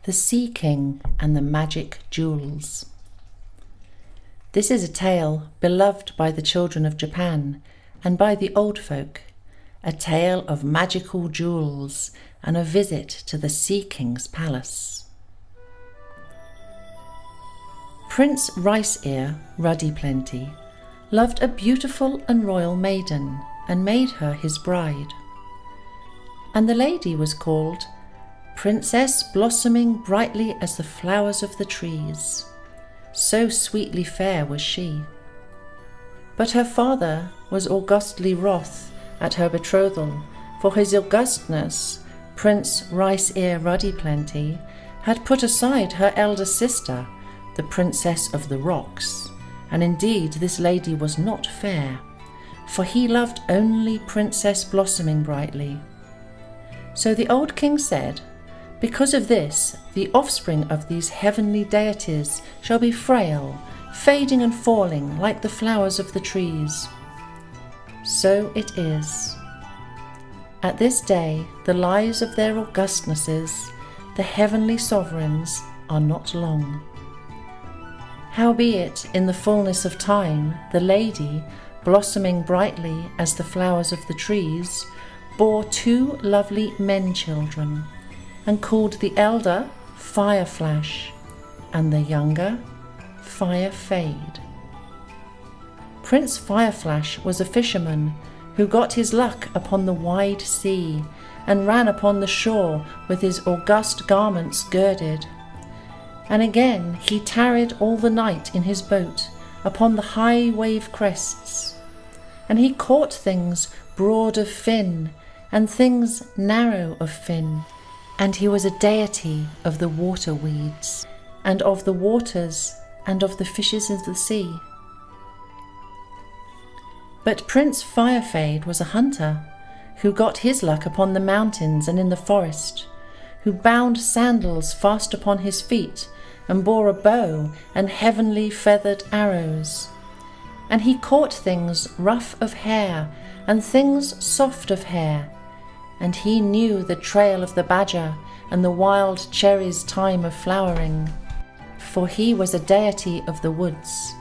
The Sea King and the Magic Jewels. This is a tale beloved by the children of Japan and by the old folk, a tale of magical jewels and a visit to the Sea King's palace. Prince Rice-Ear Ruddy Plenty loved a beautiful and royal maiden and made her his bride. And the lady was called Princess Blossoming brightly as the flowers of the trees. So sweetly fair was she. But her father was augustly wroth at her betrothal, for his augustness, Prince Rice-Ear Ruddy Plenty, had put aside her elder sister, the Princess of the Rocks, and indeed this lady was not fair, for he loved only Princess Blossoming brightly. So the old king said, "Because of this, the offspring of these heavenly deities shall be frail, fading and falling like the flowers of the trees." So it is. At this day, the lives of their augustnesses, the heavenly sovereigns, are not long. Howbeit, in the fullness of time, the lady, blossoming brightly as the flowers of the trees, bore 2 lovely men-children, and called the elder Fireflash, and the younger Firefade. Prince Fireflash was a fisherman who got his luck upon the wide sea, and ran upon the shore with his august garments girded. And again he tarried all the night in his boat upon the high wave crests, and he caught things broad of fin, and things narrow of fin, and he was a deity of the water weeds, and of the waters, and of the fishes of the sea. But Prince Firefade was a hunter, who got his luck upon the mountains and in the forest, who bound sandals fast upon his feet, and bore a bow and heavenly feathered arrows. And he caught things rough of hair, and things soft of hair, and he knew the trail of the badger and the wild cherry's time of flowering, for he was a deity of the woods.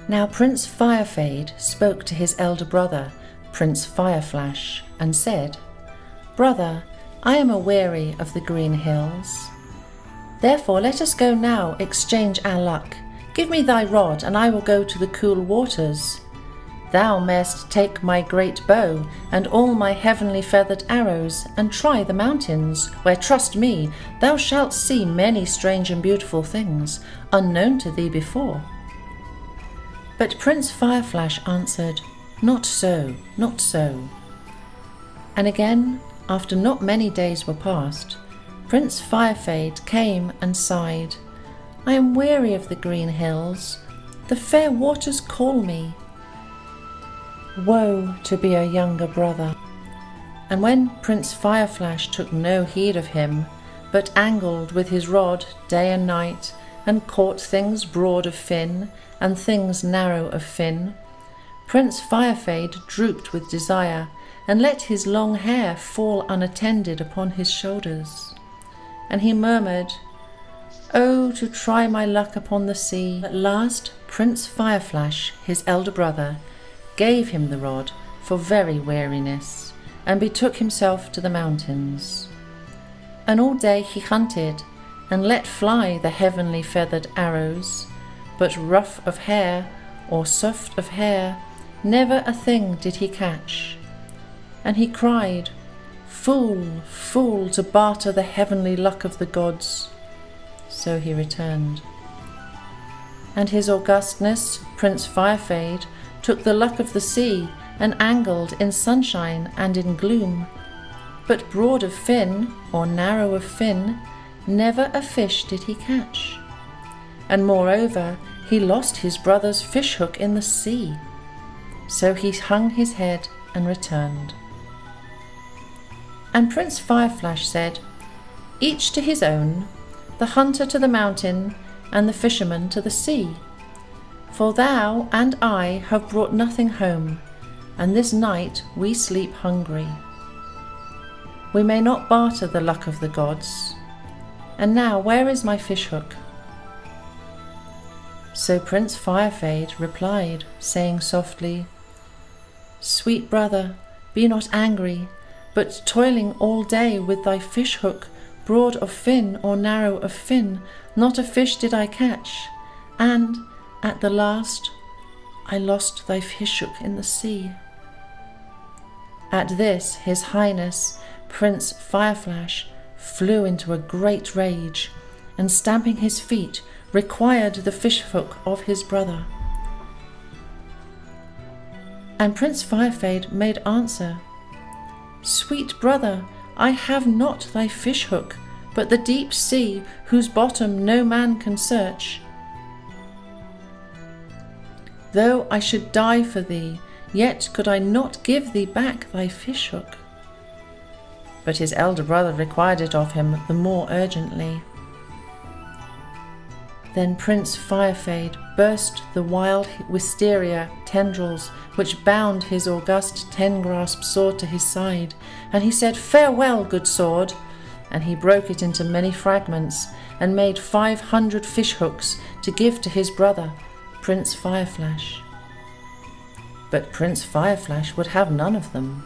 Now Prince Firefade spoke to his elder brother, Prince Fireflash, and said, "Brother, I am aweary of the green hills. Therefore let us go now exchange our luck. Give me thy rod, and I will go to the cool waters. Thou mayst take my great bow and all my heavenly feathered arrows, and try the mountains, where, trust me, thou shalt see many strange and beautiful things, unknown to thee before." But Prince Fireflash answered, "Not so, not so." And again, after not many days were past, Prince Firefade came and sighed, "I am weary of the green hills. The fair waters call me. Woe to be a younger brother." And when Prince Fireflash took no heed of him, but angled with his rod day and night, and caught things broad of fin, and things narrow of fin, Prince Firefade drooped with desire, and let his long hair fall unattended upon his shoulders. And he murmured, "Oh, to try my luck upon the sea." At last Prince Fireflash, his elder brother, gave him the rod for very weariness, and betook himself to the mountains. And all day he hunted, and let fly the heavenly feathered arrows, but rough of hair or soft of hair, never a thing did he catch. And he cried, "Fool, fool, to barter the heavenly luck of the gods." So he returned. And his augustness, Prince Firefade, took the luck of the sea, and angled in sunshine and in gloom. But broad of fin, or narrow of fin, never a fish did he catch. And moreover, he lost his brother's fish hook in the sea. So he hung his head and returned. And Prince Fireflash said, "Each to his own, the hunter to the mountain, and the fisherman to the sea. For thou and I have brought nothing home, and this night we sleep hungry. We may not barter the luck of the gods. And now where is my fishhook?" So Prince Firefade replied, saying softly, "Sweet brother, be not angry, but toiling all day with thy fishhook, broad of fin or narrow of fin, not a fish did I catch, and at the last I lost thy fishhook in the sea." At this His Highness Prince Fireflash flew into a great rage, and stamping his feet required the fishhook of his brother. And Prince Firefade made answer, "Sweet brother, I have not thy fishhook, but the deep sea, whose bottom no man can search. Though I should die for thee, yet could I not give thee back thy fishhook." But his elder brother required it of him the more urgently. Then Prince Firefade burst the wild wisteria tendrils which bound his august ten-grasped sword to his side, and he said, "Farewell, good sword!" And he broke it into many fragments, and made 500 fishhooks to give to his brother, Prince Fireflash. But Prince Fireflash would have none of them.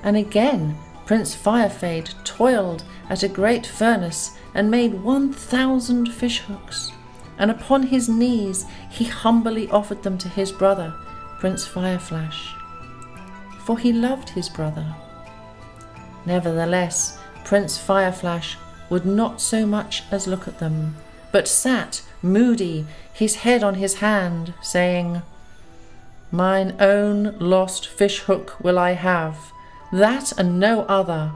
And again Prince Firefade toiled at a great furnace and made 1,000 fishhooks, and upon his knees he humbly offered them to his brother, Prince Fireflash, for he loved his brother. Nevertheless, Prince Fireflash would not so much as look at them, but sat moody, his head on his hand, saying, "Mine own lost fishhook will I have, that and no other."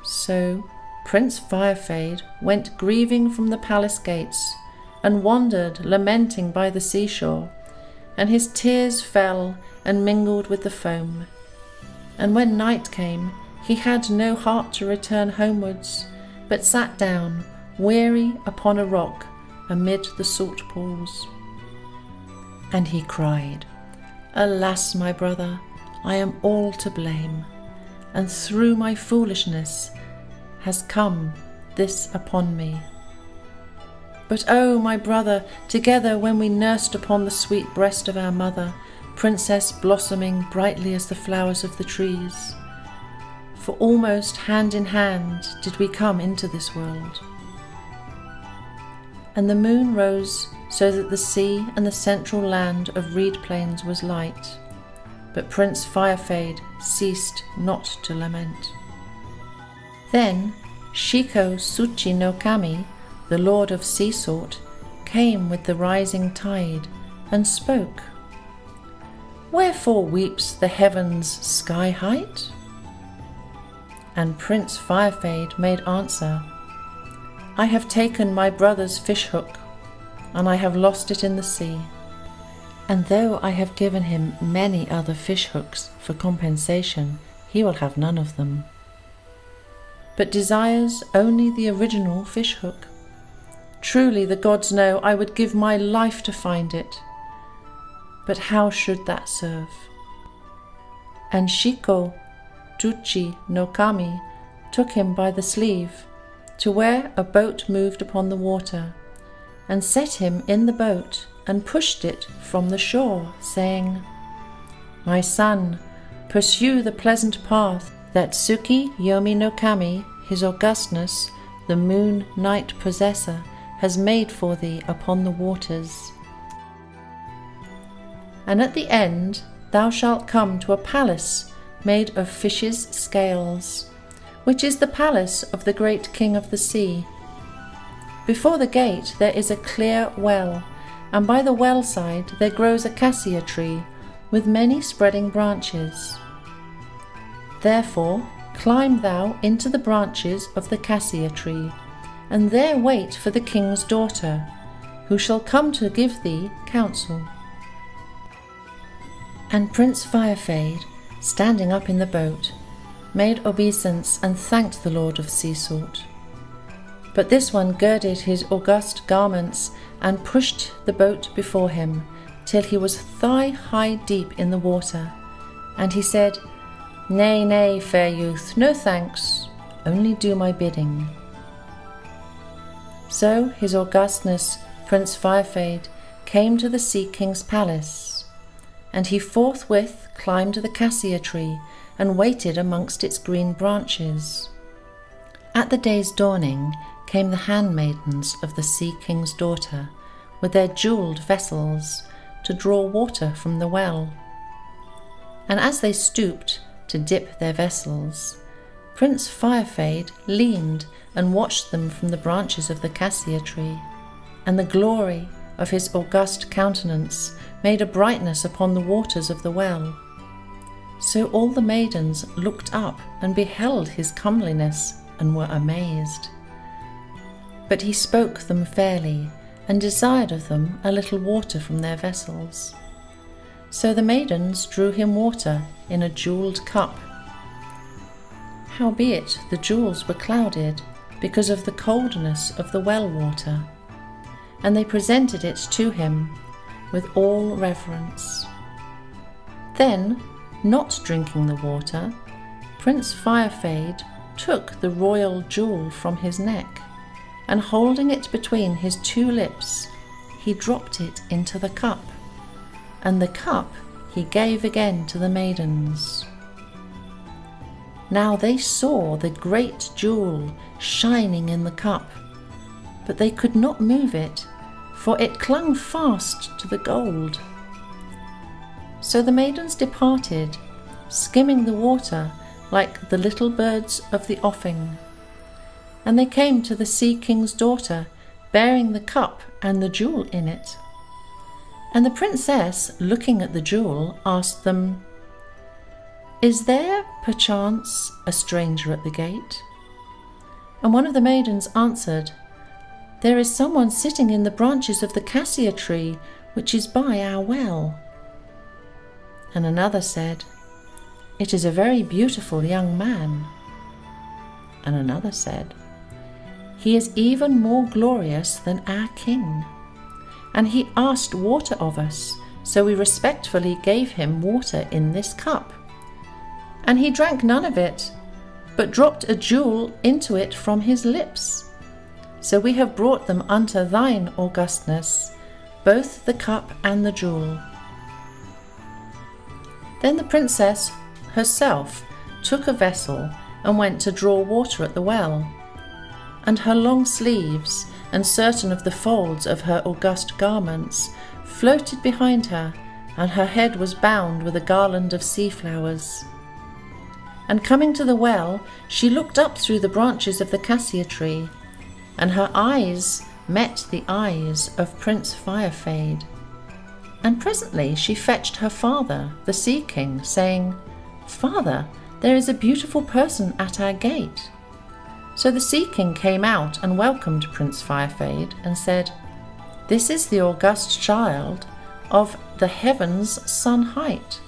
So Prince Firefade went grieving from the palace gates, and wandered lamenting by the seashore, and his tears fell and mingled with the foam. And when night came, he had no heart to return homewards, but sat down, weary, upon a rock amid the salt pools. And he cried, "Alas, my brother, I am all to blame, and through my foolishness has come this upon me. But oh, my brother, together when we nursed upon the sweet breast of our mother, Princess blossoming brightly as the flowers of the trees, for almost hand in hand did we come into this world." And the moon rose so that the sea and the central land of reed plains was light, but Prince Firefade ceased not to lament. Then Shiko Tsuchi no Kami, the lord of Sea Salt, came with the rising tide and spoke. "Wherefore weeps the heaven's sky height?" And Prince Firefade made answer, "I have taken my brother's fishhook, and I have lost it in the sea. And though I have given him many other fishhooks for compensation, he will have none of them, but desires only the original fishhook. Truly the gods know I would give my life to find it, but how should that serve?" And Shiko Tsuchi no Kami took him by the sleeve to where a boat moved upon the water, and set him in the boat and pushed it from the shore, saying, "My son, pursue the pleasant path that Tsuki Yomi no Kami, his augustness, the moon night possessor, has made for thee upon the waters. And at the end thou shalt come to a palace made of fishes' scales, which is the palace of the great king of the sea. Before the gate there is a clear well, and by the well side there grows a cassia tree with many spreading branches. Therefore climb thou into the branches of the cassia tree, and there wait for the king's daughter, who shall come to give thee counsel." And Prince Firefade, standing up in the boat, made obeisance and thanked the Lord of Sea Salt. But this one girded his august garments and pushed the boat before him till he was thigh-high deep in the water. And he said, "Nay, nay, fair youth, no thanks. only do my bidding." So His Augustness Prince Firefade came to the Sea King's palace, and he forthwith climbed the cassia tree and waited amongst its green branches. At the day's dawning came the handmaidens of the Sea King's daughter with their jewelled vessels to draw water from the well. And as they stooped to dip their vessels, Prince Firefade leaned and watched them from the branches of the cassia tree, and the glory of his august countenance made a brightness upon the waters of the well. So all the maidens looked up and beheld his comeliness and were amazed. But he spoke them fairly, and desired of them a little water from their vessels. So the maidens drew him water in a jewelled cup. Howbeit the jewels were clouded because of the coldness of the well water, and they presented it to him with all reverence. Then, not drinking the water, Prince Firefade took the royal jewel from his neck, and holding it between his two lips, he dropped it into the cup, and the cup he gave again to the maidens. Now they saw the great jewel shining in the cup, but they could not move it, for it clung fast to the gold. So the maidens departed, skimming the water like the little birds of the offing. And they came to the Sea King's daughter, bearing the cup and the jewel in it. And the princess, looking at the jewel, asked them, "Is there, perchance, a stranger at the gate?" And one of the maidens answered, "There is someone sitting in the branches of the cassia tree, which is by our well." And another said, "It is a very beautiful young man." And another said, "He is even more glorious than our king. And he asked water of us, so we respectfully gave him water in this cup. And he drank none of it, but dropped a jewel into it from his lips. So we have brought them unto thine augustness, both the cup and the jewel." Then the princess herself took a vessel and went to draw water at the well, and her long sleeves and certain of the folds of her august garments floated behind her, and her head was bound with a garland of sea flowers. And coming to the well, she looked up through the branches of the cassia tree, and her eyes met the eyes of Prince Firefade. And presently she fetched her father, the Sea King, saying, "Father, there is a beautiful person at our gate." So the Sea King came out and welcomed Prince Firefade and said, "This is the august child of the heaven's sun height."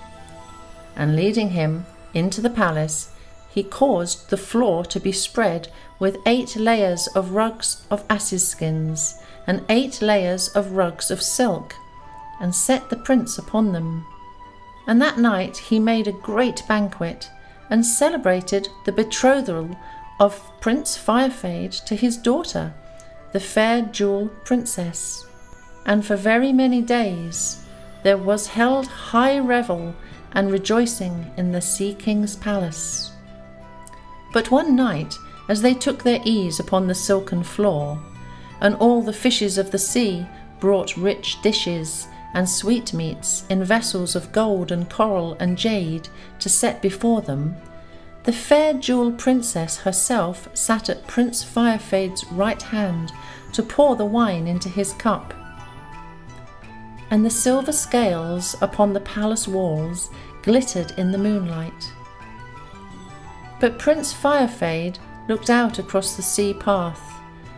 And leading him into the palace, he caused the floor to be spread with 8 layers of rugs of asses' skins and 8 layers of rugs of silk, and set the prince upon them. And that night he made a great banquet, and celebrated the betrothal of Prince Firefade to his daughter, the fair jewel princess. And for very many days there was held high revel and rejoicing in the Sea King's palace. But one night, as they took their ease upon the silken floor, and all the fishes of the sea brought rich dishes and sweetmeats in vessels of gold and coral and jade to set before them, the fair jewel princess herself sat at Prince Firefade's right hand to pour the wine into his cup. And the silver scales upon the palace walls glittered in the moonlight. But Prince Firefade looked out across the sea path,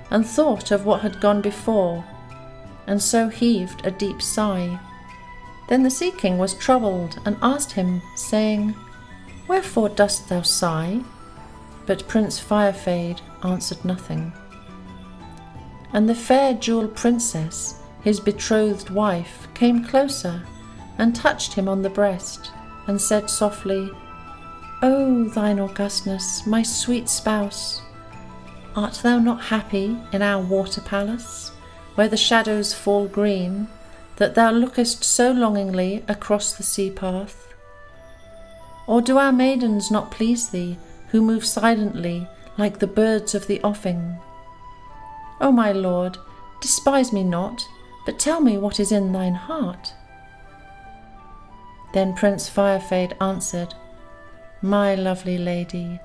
and thought of what had gone before, and so heaved a deep sigh. Then the Sea King was troubled, and asked him, saying, "Wherefore dost thou sigh?" But Prince Firefade answered nothing. And the fair jewel princess, his betrothed wife, came closer, and touched him on the breast, and said softly, O thine Augustness, my sweet spouse, art thou not happy in our water palace, where the shadows fall green, that thou lookest so longingly across the sea path? Or do our maidens not please thee, who move silently like the birds of the offing? O my lord, despise me not, but tell me what is in thine heart. Then Prince Firefade answered, My lovely lady,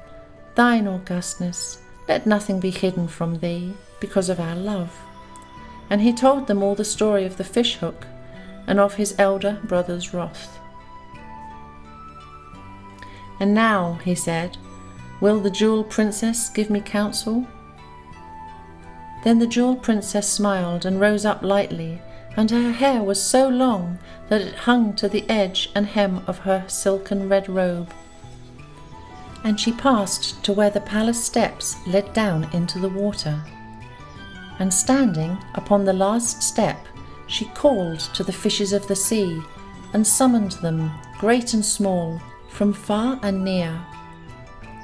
thine Augustness, let nothing be hidden from thee, because of our love. And he told them all the story of the fishhook, and of his elder brother's wrath. And now, he said, will the Jewel Princess give me counsel? Then the Jewel Princess smiled and rose up lightly, and her hair was so long that it hung to the edge and hem of her silken red robe. And she passed to where the palace steps led down into the water. And standing upon the last step, she called to the fishes of the sea, and summoned them, great and small, from far and near.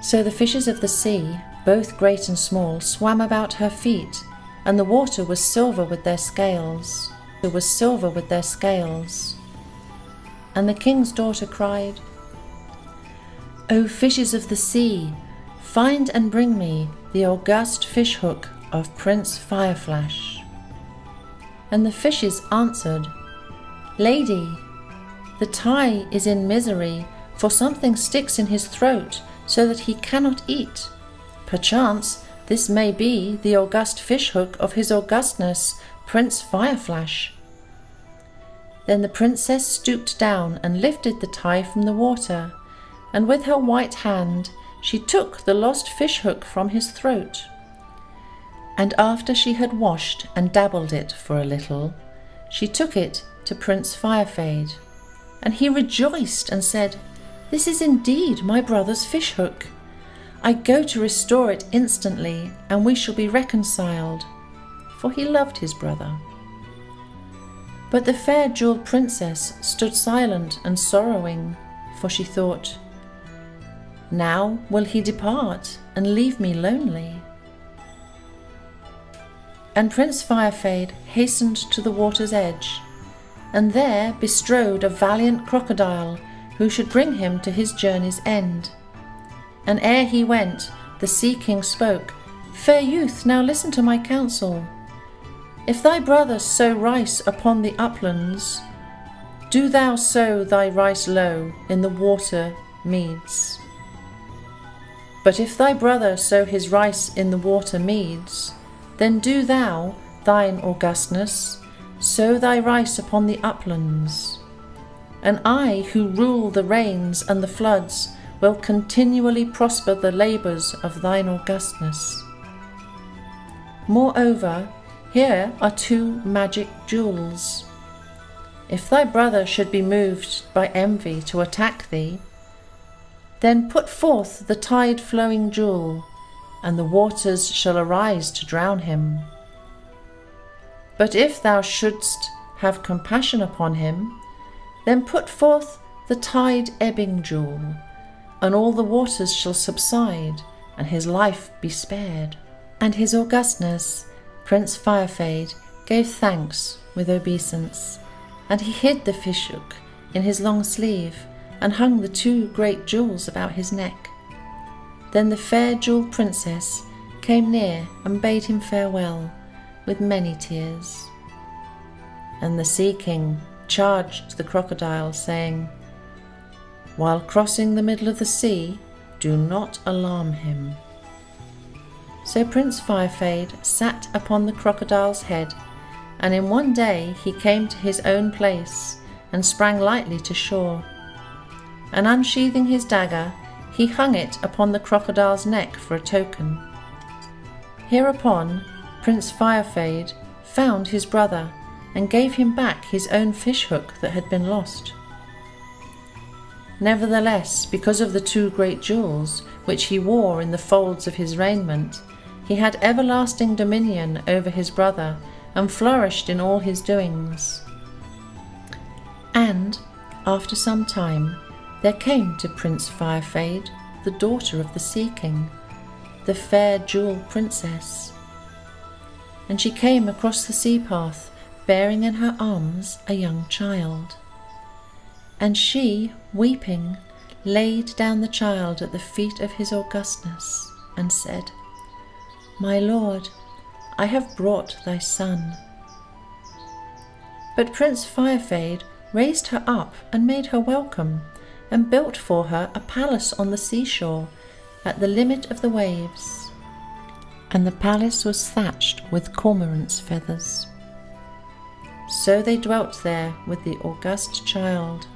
So the fishes of the sea, both great and small, swam about her feet, and the water was silver with their scales. It was silver with their scales. And the king's daughter cried, O fishes of the sea, find and bring me the august fishhook of Prince Fireflash. And the fishes answered, Lady, the tie is in misery, for something sticks in his throat, so that he cannot eat. Perchance this may be the august fishhook of his augustness, Prince Fireflash. Then the princess stooped down and lifted the tie from the water, and with her white hand she took the lost fishhook from his throat. And after she had washed and dabbled it for a little, she took it to Prince Firefade, and he rejoiced and said, This is indeed my brother's fishhook. I go to restore it instantly, and we shall be reconciled, for he loved his brother. But the fair jewelled princess stood silent and sorrowing, for she thought, Now will he depart and leave me lonely. And Prince Firefade hastened to the water's edge, and there bestrode a valiant crocodile who should bring him to his journey's end. And ere he went, the Sea King spoke, Fair youth, now listen to my counsel. If thy brother sow rice upon the uplands, do thou sow thy rice low in the water meads. But if thy brother sow his rice in the water meads, then do thou, thine augustness, sow thy rice upon the uplands. And I, who rule the rains and the floods, will continually prosper the labours of thine augustness. Moreover, here are 2 magic jewels. If thy brother should be moved by envy to attack thee, then put forth the tide-flowing jewel, and the waters shall arise to drown him. But if thou shouldst have compassion upon him, then put forth the tide-ebbing jewel, and all the waters shall subside, and his life be spared. And his augustness, Prince Firefade, gave thanks with obeisance, and he hid the fishhook in his long sleeve, and hung the 2 great jewels about his neck. Then the fair jewelled princess came near and bade him farewell, with many tears. And the Sea King charged the crocodile, saying, While crossing the middle of the sea, do not alarm him. So Prince Firefade sat upon the crocodile's head, and in one day he came to his own place, and sprang lightly to shore. And unsheathing his dagger, he hung it upon the crocodile's neck for a token. Hereupon Prince Firefade found his brother, and gave him back his own fishhook that had been lost. Nevertheless, because of the 2 great jewels which he wore in the folds of his raiment, he had everlasting dominion over his brother, and flourished in all his doings. And, after some time, there came to Prince Firefade the daughter of the Sea King, the fair Jewel Princess. And she came across the sea path, bearing in her arms a young child. And she, weeping, laid down the child at the feet of his Augustness, and said, "My lord, I have brought thy son." But Prince Firefade raised her up and made her welcome, and built for her a palace on the seashore, at the limit of the waves. And the palace was thatched with cormorant's feathers. So they dwelt there with the august child.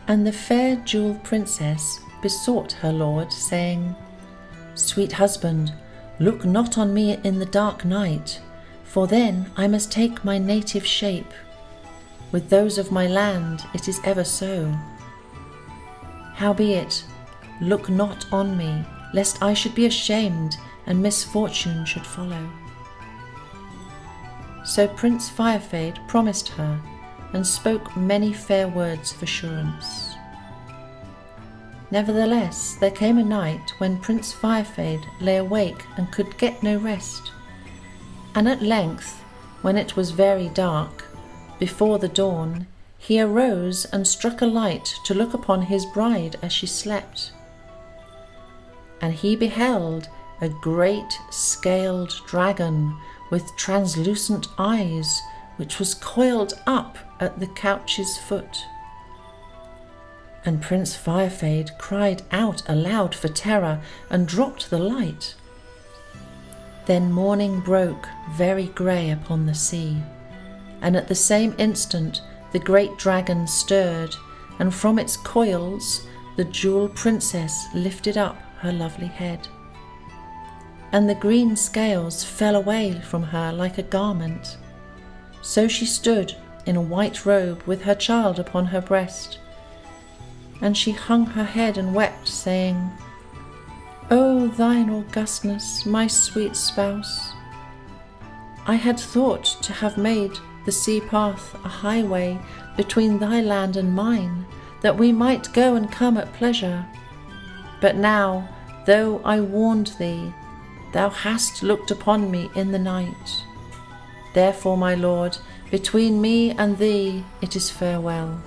And the fair Jewel Princess besought her lord, saying, "Sweet husband, look not on me in the dark night, for then I must take my native shape. With those of my land it is ever so. Howbeit, look not on me, lest I should be ashamed, and misfortune should follow." So Prince Firefade promised her, and spoke many fair words of assurance. Nevertheless, there came a night when Prince Firefade lay awake and could get no rest. And at length, when it was very dark, before the dawn, he arose and struck a light to look upon his bride as she slept. And he beheld a great scaled dragon with translucent eyes, which was coiled up at the couch's foot. And Prince Firefade cried out aloud for terror, and dropped the light. Then morning broke very grey upon the sea, and at the same instant the great dragon stirred, and from its coils the Jewel Princess lifted up her lovely head. And the green scales fell away from her like a garment. So she stood in a white robe with her child upon her breast. And she hung her head and wept, saying, "O thine augustness, my sweet spouse, I had thought to have made the sea path a highway between thy land and mine, that we might go and come at pleasure. But now, though I warned thee, thou hast looked upon me in the night. Therefore, my lord, between me and thee it is farewell.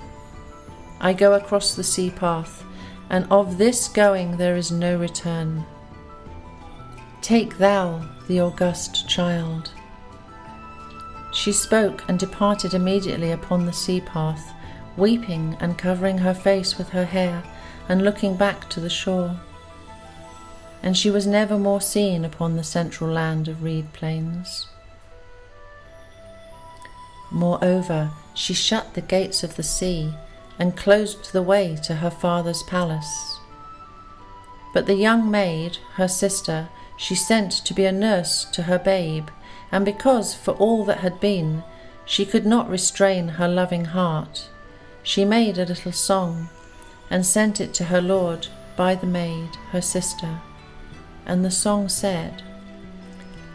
I go across the sea path, and of this going there is no return. Take thou the august child." She spoke and departed immediately upon the sea path, weeping and covering her face with her hair, and looking back to the shore. And she was never more seen upon the central land of reed plains. Moreover, she shut the gates of the sea, and closed the way to her father's palace. But the young maid, her sister, she sent to be a nurse to her babe, and because, for all that had been, she could not restrain her loving heart, she made a little song, and sent it to her lord by the maid, her sister. And the song said,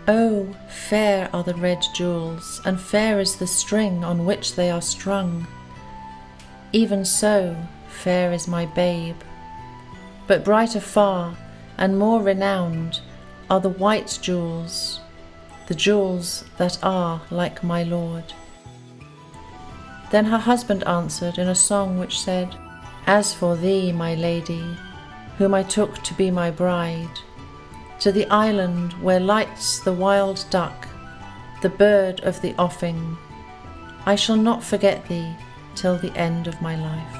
"Oh, fair are the red jewels, and fair is the string on which they are strung. Even so fair is my babe, but brighter far and more renowned are the white jewels, the jewels that are like my lord." Then her husband answered in a song which said, "As for thee, my lady, whom I took to be my bride, to the island where lights the wild duck, the bird of the offing, I shall not forget thee till the end of my life."